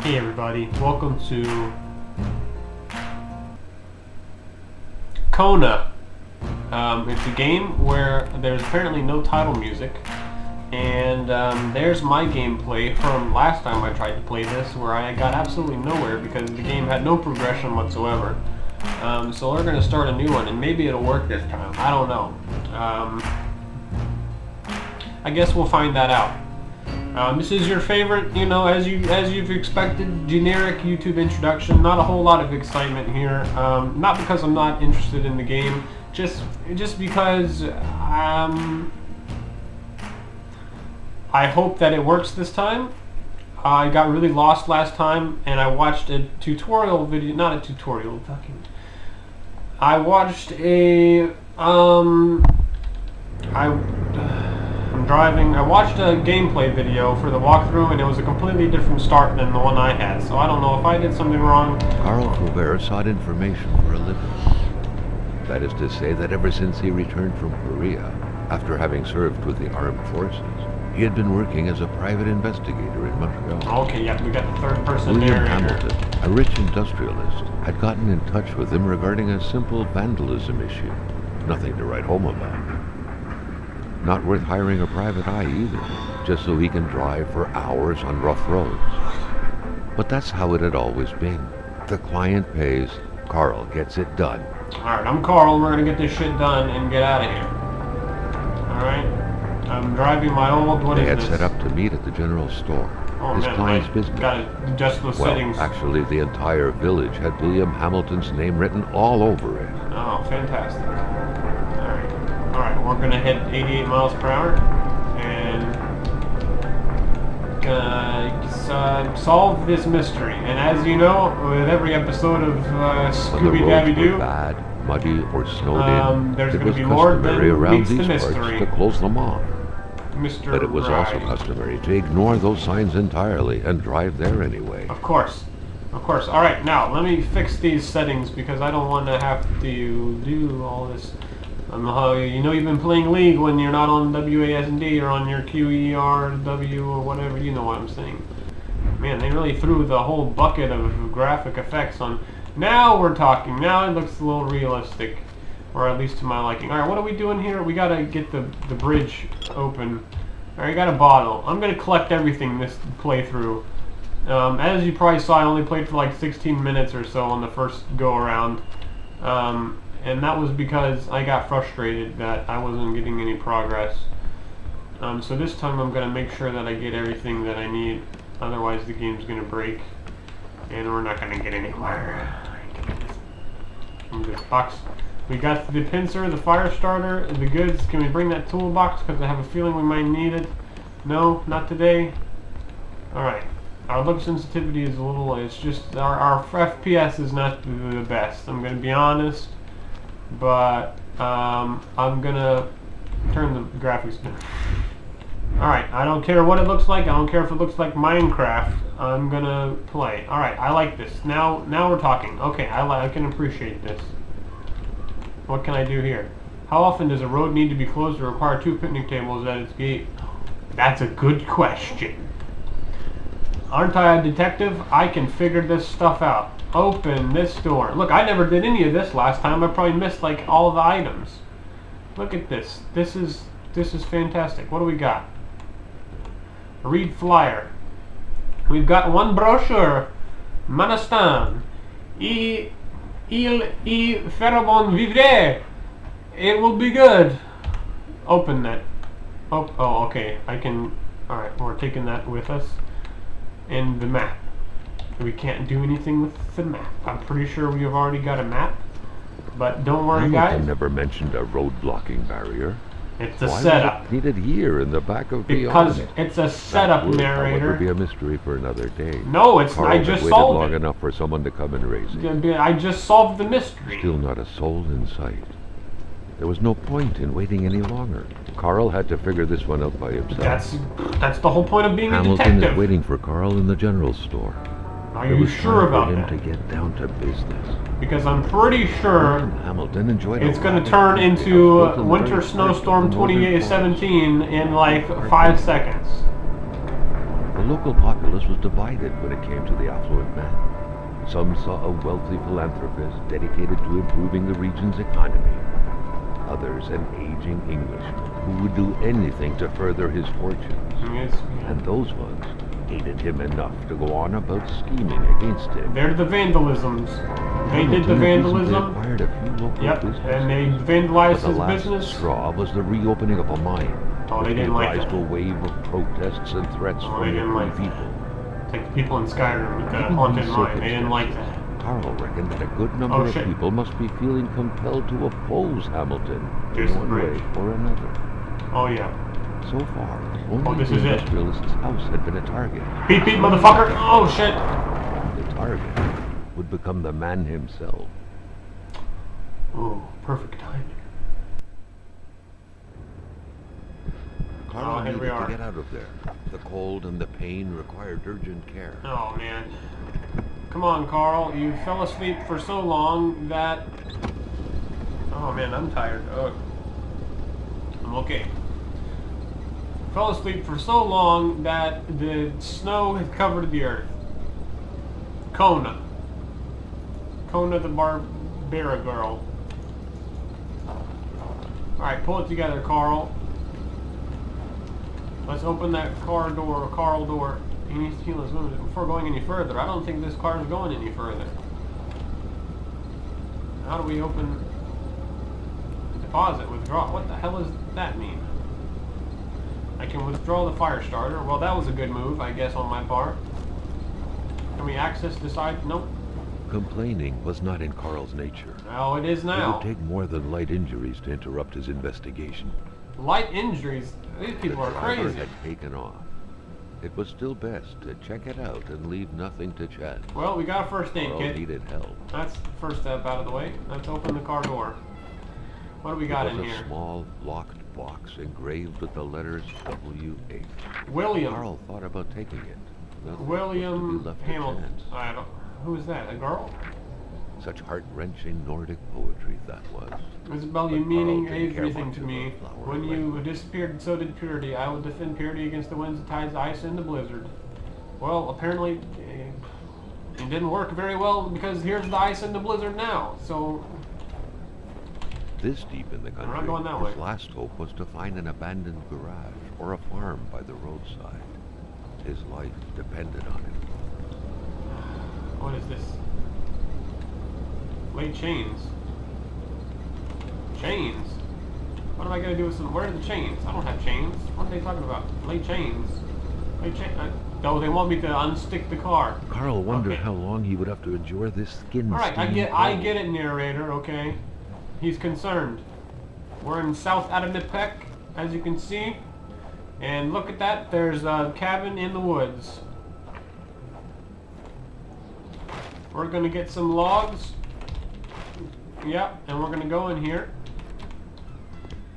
Hey everybody, welcome to Kona. It's a game where there's apparently no title music, and there's my gameplay from last time I tried to play this, where I got absolutely nowhere because the game had no progression whatsoever. So we're going to start a new one, and maybe it'll work this time. I don't know. I guess we'll find that out. This is your favorite, as you've expected, generic YouTube introduction. Not a whole lot of excitement here. Not because I'm not interested in the game, just because I hope that it works this time. I got really lost last time, and I watched a tutorial video. Not a tutorial, I watched a I'm driving. I watched a gameplay video for the walkthrough, and it was a completely different start than the one I had. So I don't know if I did something wrong. Carl Colbert sought information for a living. That is to say that ever since he returned from Korea, after having served with the armed forces, he had been working as a private investigator in Montreal. Okay, yeah, we got the third person William narrator. Hamilton, a rich industrialist, had gotten in touch with him regarding a simple vandalism issue. Nothing to write home about. Not worth hiring a private eye either, just so he can drive for hours on rough roads. But that's how it had always been. The client pays, Carl gets it done. Alright, I'm Carl. We're gonna get this shit done and get out of here. Alright? I'm driving my old, They had set up to meet at the general store. Oh, His man, client's I business. gotta adjust the settings. Actually, the entire village had William Hamilton's name written all over it. Oh, fantastic. Alright, we're gonna hit 88 miles per hour and gonna solve this mystery. And as you know, with every episode of Scooby-Dabby-Doo, bad, muddy, or snowed in, there's it going was to be more customary than around meets the these mystery. parts to close them off. Mr. But it was also Brey. customary to ignore those signs entirely and drive there anyway. Of course. Alright, now let me fix these settings because I don't want to have to do all this. You've been playing League when you're not on WASD or on your QERW or whatever, you know what I'm saying. Man, they really threw the whole bucket of graphic effects on. Now we're talking. Now it looks a little realistic. Or at least to my liking. Alright, what are we doing here? We gotta get the bridge open. Alright, I got a bottle. I'm gonna collect everything this playthrough. As you probably saw, I only played for like 16 minutes or so on the first go around. And that was because I got frustrated that I wasn't getting any progress. So this time I'm going to make sure that I get everything that I need. Otherwise the game's going to break. And we're not going to get anywhere. In this box. We got the pincer, the fire starter, the goods. Can we bring that toolbox? Because I have a feeling we might need it. No, not today. Alright. Our look sensitivity is a little... It's just... Our FPS is not the best. I'm going to be honest. But I'm gonna turn the graphics down. Alright, I don't care what it looks like. I don't care if it looks like Minecraft. I'm gonna play. Alright, I like this. Now we're talking. Okay, I can appreciate this. What can I do here? How often does a road need to be closed or require 2 picnic tables at its gate? That's a good question. Aren't I a detective? I can figure this stuff out. Open this door. Look, I never did any of this last time. I probably missed like all the items. Look at this. This is fantastic. What do we got? Read flyer. We've got one brochure. Manastan. Il feront vivre. It will be good. Open that. Oh, okay. I can. Alright, we're taking that with us. And the map. We can't do anything with the map. I'm pretty sure we have already got a map. But don't worry, guys. I never mentioned a road blocking barrier. It's a Why setup. Was it needed here in the back of because beyond? It's a setup, that would, narrator. However, be a mystery for another day. No, it's. Carl I just waited solved long it. enough for someone to come and raise it. I just solved the mystery. Still not a soul in sight. There was no point in waiting any longer. Carl had to figure this one out by himself. That's the whole point of being a Hamilton detective. is waiting for Carl in the general store. Are you sure about him that? to get down to business. Because I'm pretty sure Hamilton enjoyed it's going to turn into Winter Snowstorm 2017 in like 5 seconds. local populace was divided when it came to the affluent man. Some saw a wealthy philanthropist dedicated to improving the region's economy. Others an aging Englishman who would do anything to further his fortunes. Yes. And those ones hated him enough to go on about scheming against him. They're the vandalisms. They did the Hamilton vandalism. recently acquired a few local Yep, businesses. and they vandalized But the his last business. straw was the reopening of a mine. Oh, they which didn't like gave rise that. to a wave of protests and threats Oh, from they didn't the like that. people. It's like the people in Skyrim with the Given haunted these mine. They didn't like that. circumstances, Carl reckoned that a good number Oh, of shit. people must be feeling compelled to oppose Hamilton There's in one the way bridge. or another. Oh yeah. So far, only this the is it. industrialist's house had been a target. Beep beep, motherfucker! Oh shit! The target would become the man himself. Ooh, perfect timing. Carl here we needed are. to get out of there. The cold and the pain required urgent care. Oh man. Come on, Carl. You fell asleep for so long that... Oh man, I'm tired. Ugh. I'm okay. Fell asleep for so long that the snow had covered the earth. Kona. Kona the Barbara girl. Alright, pull it together, Carl. Let's open that Carl door. He needs to heal his wounds before going any further. I don't think this car is going any further. How do we open deposit, withdraw? What the hell does that mean? I can withdraw the fire starter. Well, that was a good move, I guess, on my part. Can we access the side? Nope. Complaining was not in Carl's nature. Well, it is It now. would take more than light injuries to interrupt his investigation. Light injuries? These people are The driver crazy. had taken off. It was still best to check it out and leave nothing to chance. Well, we got a first aid Carl kit. needed help. That's the first step out of the way. Let's open the car door. What do we got It was in a here? small, locked box engraved with the letters W.H. William. Carl thought about taking it. Nothing was William to be left to Hamilton. chance. I don't... Who is that? A girl? Such heart-wrenching Nordic poetry that was. Isabel, you But meaning Carl didn't care everything much to about me. flower When and you language. disappeared, so did purity. I will defend purity against the winds, the tides, the ice, and the blizzard. Well, apparently, it didn't work very well because here's the ice and the blizzard now. So, This deep in the country, not going that his way. last hope was to find an abandoned garage or a farm by the roadside. His life depended on it. what is this? Lay chains. Chains? What am I going to do with some... Where are the chains? I don't have chains. What are they talking about? Lay chains. Lay chain... Oh, they want me to unstick the car. Carl wondered Okay. how long he would have to endure this skin. Alright, I get it, narrator, okay? He's concerned. We're in South Adamipek, as you can see. And look at that, there's a cabin in the woods. We're gonna get some logs. Yep, and we're gonna go in here.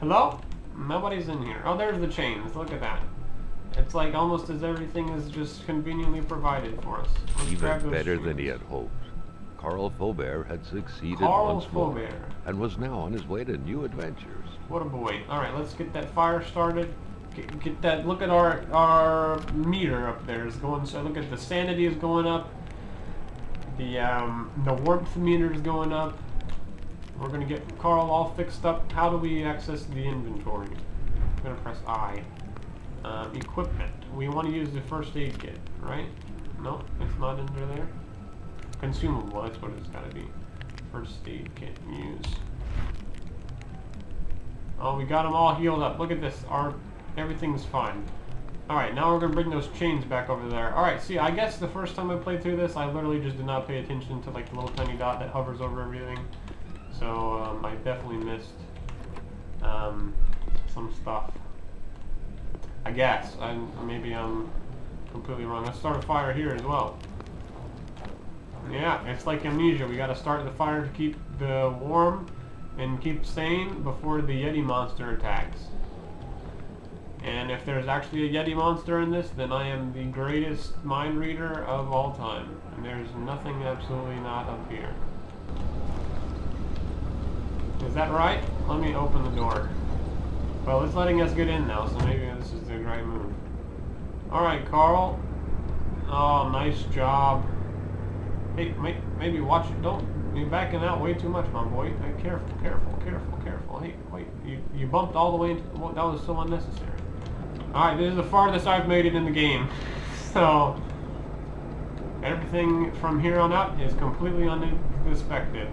Hello? Nobody's in here. Oh, there's the chains, look at that. It's like almost as everything is just conveniently provided for us. Let's grab Even those better chains. than he had hoped. Carl Faubert had succeeded Carl once more Faubert. and was now on his way to new adventures. What a boy. Alright, let's get that fire started. Get that, look at our meter up there is going, so look at the sanity is going up. The warmth meter is going up. We're gonna get Carl all fixed up. How do we access the inventory? I'm gonna press I. Equipment. We want to use the first aid kit, right? No, it's not under there. Consumable, that's what it's gotta be. First aid kit, use. Oh, we got them all healed up. Look at this. Everything's fine. Alright, now we're going to bring those chains back over there. Alright, see, I guess the first time I played through this, I literally just did not pay attention to like the little tiny dot that hovers over everything. So, I definitely missed some stuff. I guess. Maybe I'm completely wrong. Let's start a fire here as well. Yeah, it's like amnesia. We gotta start the fire to keep the warm and keep sane before the Yeti monster attacks. And if there's actually a Yeti monster in this, then I am the greatest mind reader of all time. And there's nothing absolutely not up here. Is that right? Let me open the door. Well, it's letting us get in now, so maybe this is the right move. Alright, Carl. Oh, nice job. Hey, maybe watch it. Don't be backing out way too much, my boy. Hey, careful, careful, careful, careful. Hey, wait, you bumped all the way into... Well, that was so unnecessary. Alright, this is the farthest I've made it in the game. So, everything from here on out is completely unexpected.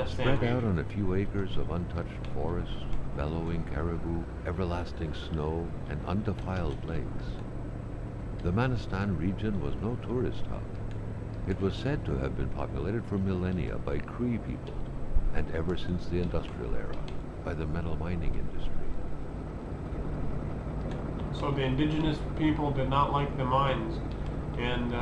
Spread out on a few acres of untouched forest, bellowing caribou, everlasting snow, and undefiled lakes. The Manistan region was no tourist hub. It was said to have been populated for millennia by Cree people, and ever since the industrial era, by the metal mining industry. So the indigenous people did not like the mines, and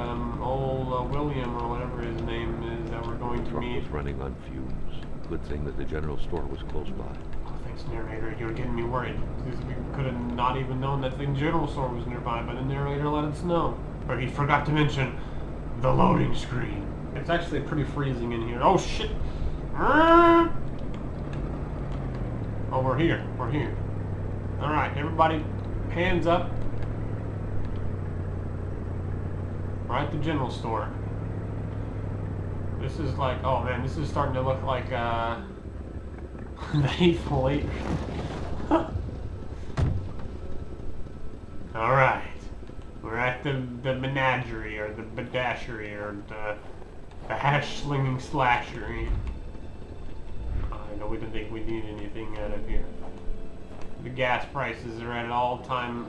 old William, or whatever his name is, that we're going to meet... was running on fumes. Good thing that the general store was close by. Oh, thanks, narrator. You were getting me worried. Because we could have not even known that the general store was nearby, but the narrator let us know. Or he forgot to mention the loading screen. It's actually pretty freezing in here. Oh, shit! Oh, we're here. We're here. Alright, everybody, hands up. We're at the general store. This is like, oh man, this is starting to look like the Hateful Eight. Alright. We're at the menagerie, or the badashery, or the hash-slinging slashery. I know we didn't think we need anything out of here. The gas prices are at an all-time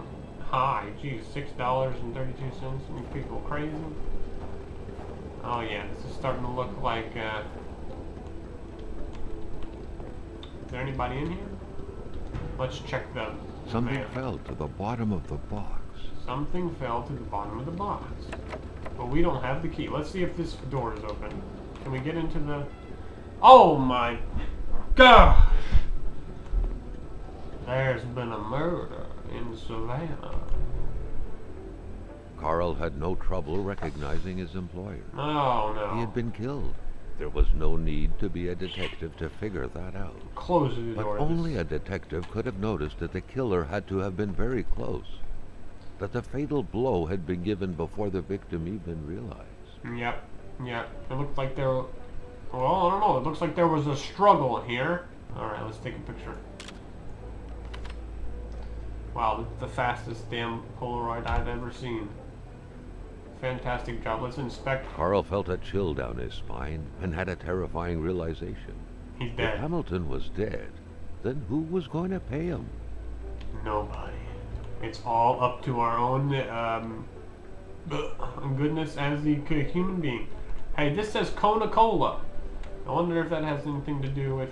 high. Geez, $6.32. You people crazy? Oh yeah, this is starting to look like, is there anybody in here? Let's check the Something mail. fell to the bottom of the box. Something fell to the bottom of the box. But we don't have the key. Let's see if this door is open. Can we get into the... Oh my gosh! There's been a murder in Savannah. Carl had no trouble recognizing his employer. Oh no. He had been killed. There was no need to be a detective to figure that out. Close the But door. only a detective could have noticed that the killer had to have been very close. That the fatal blow had been given before the victim even realized. Yep. Yep. It looked like there... Well, I don't know. It looks like there was a struggle here. Alright, let's take a picture. Wow, that's the fastest damn Polaroid I've ever seen. Fantastic job. Let's inspect. Carl felt a chill down his spine and had a terrifying realization. He's If dead. Hamilton was dead, then who was going to pay him? Nobody. It's all up to our own goodness as the human being. Hey, this says Kona Cola. I wonder if that has anything to do with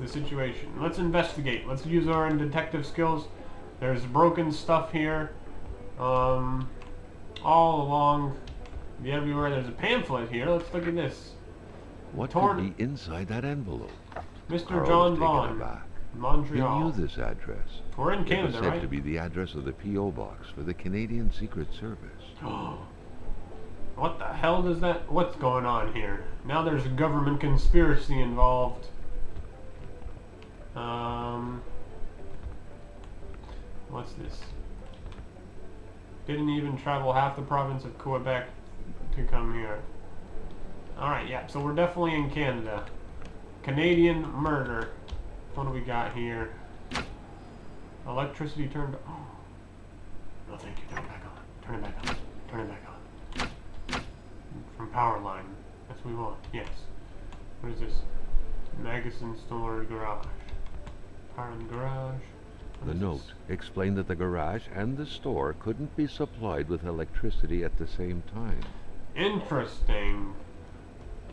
the situation. Let's investigate. Let's use our detective skills. There's broken stuff here. All along everywhere. There's a pamphlet here. Let's look at this. What Torn- could be inside that envelope? Mr. Carl John was taken Vaughn, aback. He Montreal. knew this address. We're in It was Canada, said right? to be the address of the P.O. box for the Canadian Secret Service. What the hell does that... What's going on here? Now there's a government conspiracy involved. What's this? Didn't even travel half the province of Quebec to come here. Alright, yeah, so we're definitely in Canada. Canadian murder. What do we got here? Electricity turned... Oh. No, thank you. Turn it back on. Turn it back on. Turn it back on. From power line. That's what we want. Yes. What is this? Magazine store garage. Power in the garage. What The is note this? explained that the garage and the store couldn't be supplied with electricity at the same time. Interesting.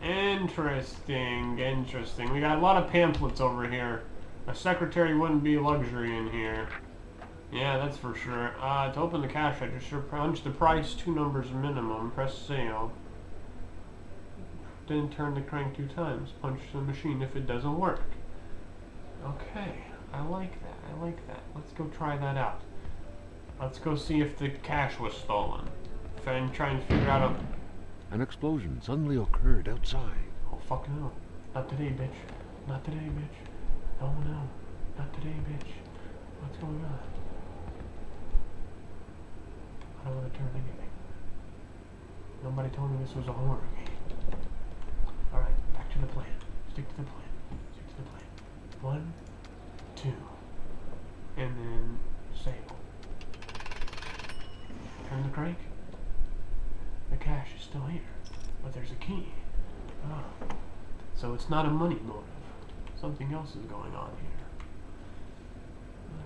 Interesting. Interesting. We got a lot of pamphlets over here. A secretary wouldn't be a luxury in here. Yeah, that's for sure. To open the cash register, punch the price 2 numbers minimum, press sale. Then turn the crank 2 times. Punch the machine if it doesn't work. Okay, I like that. I like that. Let's go try that out. Let's go see if the cash was stolen. And try and figure out a... An explosion suddenly occurred outside. Oh, fuck no. Not today, bitch. Not today, bitch. Oh no. Not today, bitch. What's going on? I don't want to turn anything. Nobody told me this was a horror game. Alright, back to the plan. Stick to the plan. Stick to the plan. 1, 2, and then sable. Turn the crank. The cash is still here, but there's a key. Oh. So it's not a money motive. Something else is going on here.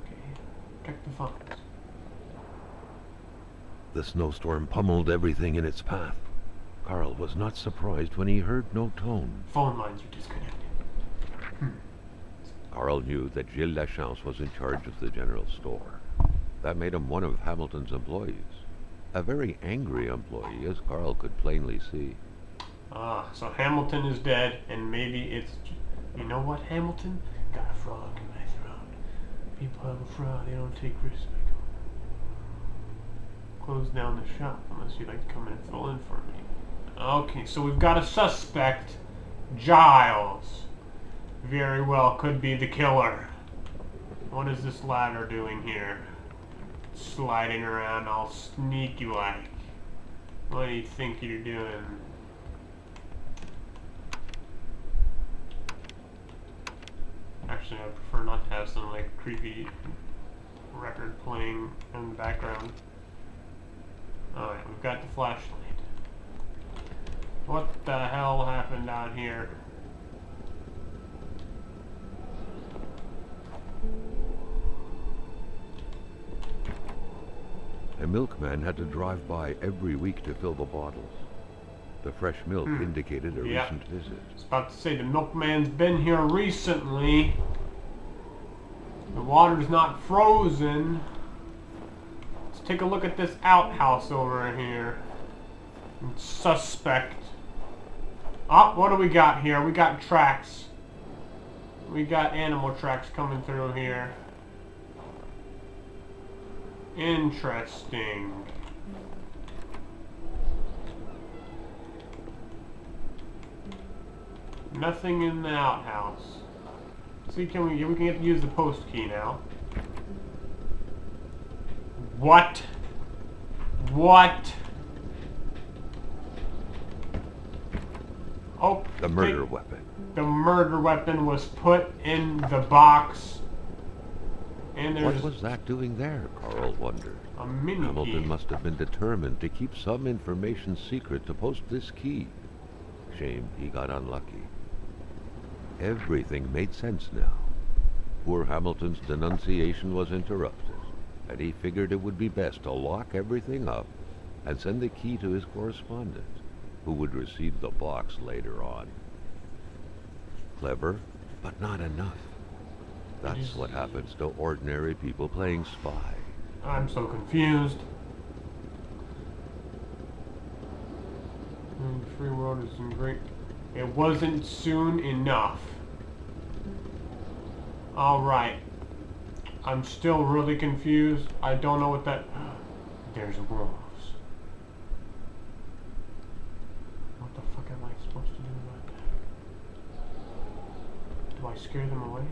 Okay, check the phones. The snowstorm pummeled everything in its path. Carl was not surprised when he heard no tone. Phone lines are disconnected. Carl knew that Gilles Lachance was in charge of the general store. That made him one of Hamilton's employees. A very angry employee, as Carl could plainly see. Ah, so Hamilton is dead, and maybe it's... You know what, Hamilton? Got a frog in my throat. People have a frog, they don't take risks. Close down the shop, unless you'd like to come in and fill in for me. Okay, so we've got a suspect. Giles. Very well, could be the killer. What is this ladder doing here? Sliding around all sneaky like. What do you think you're doing? Actually, I prefer not to have some like creepy record playing in the background. Alright, we've got the flashlight. What the hell happened out here? A milkman had to drive by every week to fill the bottles. The fresh milk indicated a recent visit. I was about to say, the milkman's been here recently. The water's not frozen. Let's take a look at this outhouse over here. Suspect. Oh, what do we got here? We got tracks. We got animal tracks coming through here. Interesting. Nothing in the outhouse. See, we can use the post key now. What? What? Oh, The murder weapon. The murder weapon was put in the box. And there's What was that doing there, Carl wondered. a mini key. Hamilton must have been determined to keep some information secret to post this key. Shame he got unlucky. Everything made sense now. Poor Hamilton's denunciation was interrupted, and he figured it would be best to lock everything up and send the key to his correspondent, who would receive the box later on. Clever, but not enough. That's what happens to ordinary people playing spy. I'm so confused. The free world isn't great. It wasn't soon enough. Alright. I'm still really confused. I don't know what that... There's wolves. What the fuck am I supposed to do about that? Do I scare them away?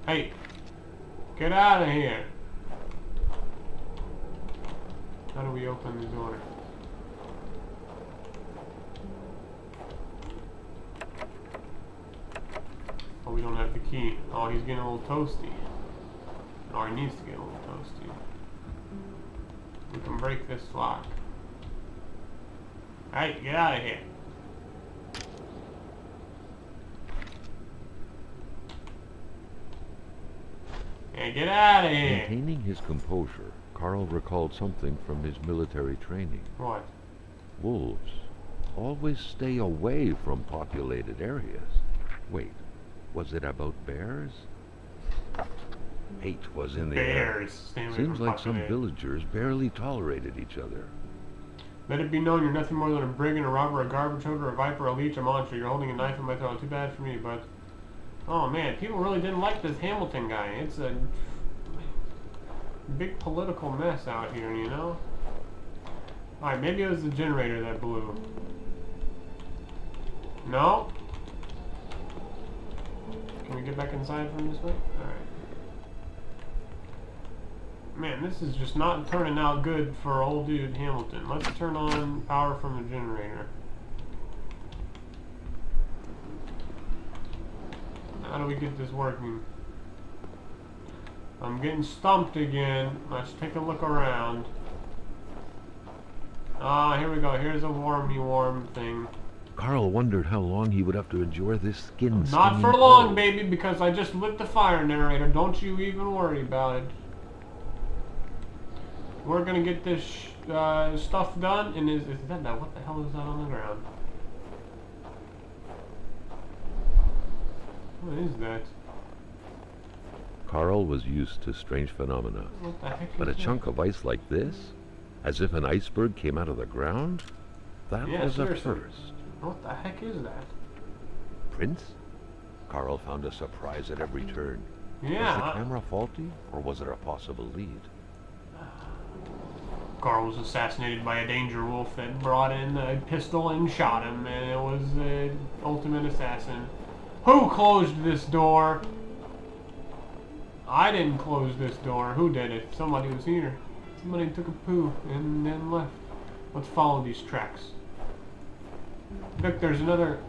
Hey! Get out of here! How do we open the door? Oh, we don't have the key. Oh, he's getting a little toasty. Or he needs to get a little toasty. We can break this lock. Hey, get out of here! Hey, get out of here! Maintaining his composure, Carl recalled something from his military training. What? Wolves always stay away from populated areas. Wait, was it about bears? Hate was in the air. Bears. Stay away Seems from like some populated. villagers barely tolerated each other. Let it be known you're nothing more than a brigand, a robber, a garbage holder, a viper, a leech, a monster. You're holding a knife in my throat. Too bad for me, but... Oh man, people really didn't like this Hamilton guy. It's a big political mess out here, you know? Alright, maybe it was the generator that blew. No? Can we get back inside from this way? Alright. Man, this is just not turning out good for old dude Hamilton. Let's turn on power from the generator. How do we get this working? I'm getting stumped again. Let's take a look around. Ah, here we go. Here's a warm thing. Carl wondered how long he would have to endure this skin. Not for long, baby, because I just lit the fire narrator. Don't you even worry about it. We're gonna get this stuff done. And is that what the hell is that on the ground? What is that? Carl was used to strange phenomena. What the heck But is a chunk of ice like this? As if an iceberg came out of the ground? That Yeah, was a seriously. first. What the heck is that? Prince? Carl found a surprise at every turn. Yeah. Was the camera faulty, or was it a possible lead? Carl was assassinated by a danger wolf that brought in a pistol and shot him, and it was the ultimate assassin. Who closed this door? I didn't close this door. Who did it? Somebody was here. Somebody took a poo and then left. Let's follow these tracks. Look, there's another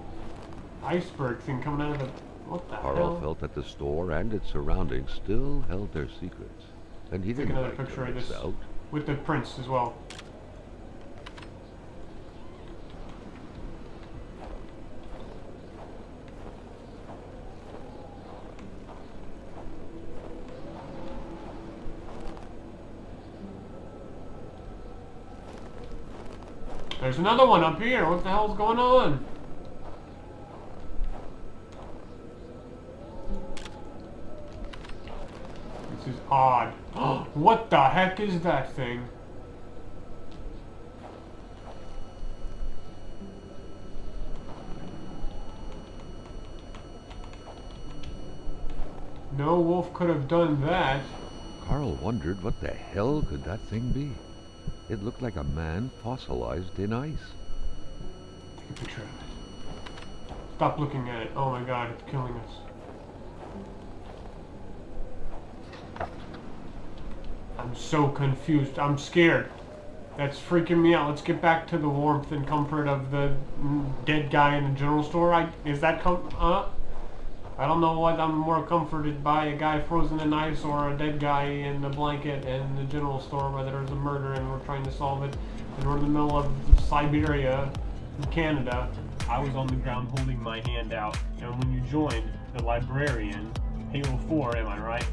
iceberg thing coming out of the... What the Carl hell? felt that the store and its surroundings still held their secrets. And he Take didn't another like to picture of miss this out. with the prince as well. There's another one up here. What the hell's going on? This is odd. What the heck is that thing? No wolf could have done that. Carl wondered what the hell could that thing be. It looked like a man fossilized in ice. Take a picture of it. Stop looking at it. Oh my god, it's killing us. I'm so confused. I'm scared. That's freaking me out. Let's get back to the warmth and comfort of the dead guy in the general store. I don't know what I'm more comforted by, a guy frozen in ice or a dead guy in a blanket in the general store where there's a murder and we're trying to solve it. And we're in the middle of Siberia, Canada. I was on the ground holding my hand out. And when you joined, the librarian, Halo 4, am I right,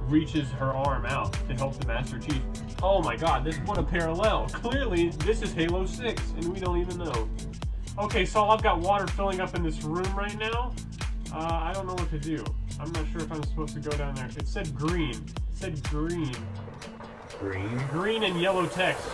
reaches her arm out to help the Master Chief. Oh my god, what a parallel. Clearly, this is Halo 6, and we don't even know. Okay, so I've got water filling up in this room right now. I don't know what to do. I'm not sure if I'm supposed to go down there. It said green. It said green. Green? Green and yellow text.